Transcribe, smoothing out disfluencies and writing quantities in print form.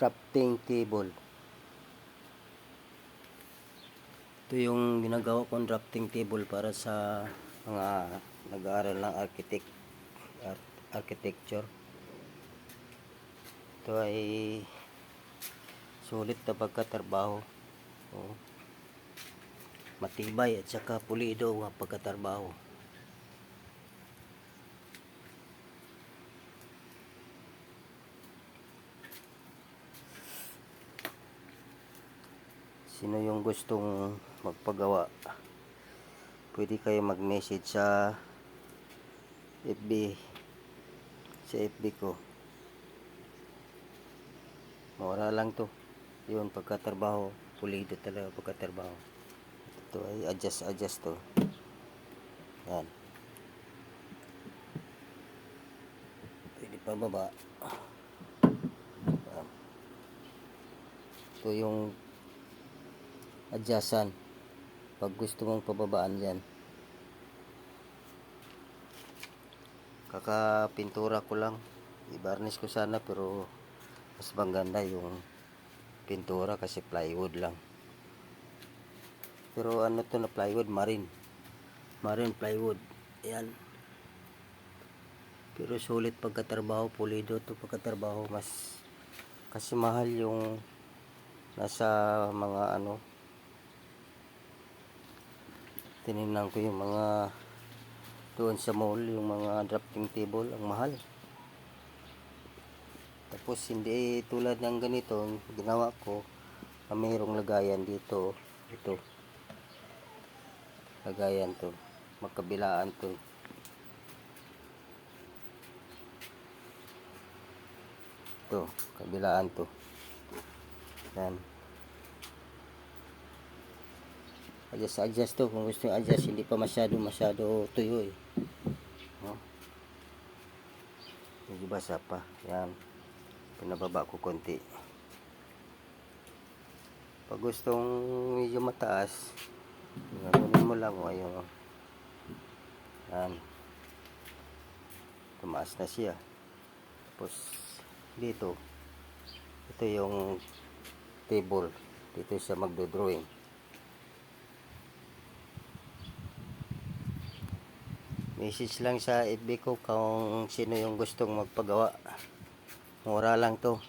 Drafting table. Ito yung ginagawa kong drafting table para sa mga nag-aaral ng architecture. Ito ay sulit na pagkatrabaho. Matibay at saka pulido ang pagkatrabaho. Sino yung gustong magpagawa, pwede kayo mag-message sa FB ko. Mura lang to. Yun, pagkatrabaho, pulido talaga pagkatrabaho. Ito ay adjust to. Yan. Pwede pa baba. Yan. Ito yung adjustan pag gusto mong pababaan yan. Kakapintura ko lang, i-varnish ko sana, pero mas maganda yung pintura kasi plywood lang. Pero ano to na plywood, marine plywood. Yan. Pero sulit pagkatrabaho, pulido to pagkatrabaho. Mas kasi mahal yung nasa mga ano, tinignan ko yung mga doon sa mall, yung mga drafting table, ang mahal. Tapos hindi tulad ng ganito ginawa ko, na mayroong lagayan dito. Ito, lagayan to, magkabilaan to. Ito, kabilaan to. Yan. Adjust to kung gusto nyo adjust, hindi pa masyado tuyo eh. No? Medyo basa pa. Yan, pinababa ko konti. Pag gustong medyo mataas, ganoon mo lang o ayun. Yan, tumaas na siya. Tapos dito, ito yung table, dito siya magdo-drawing. Message lang sa FB ko kung sino yung gustong magpagawa. Mura lang to.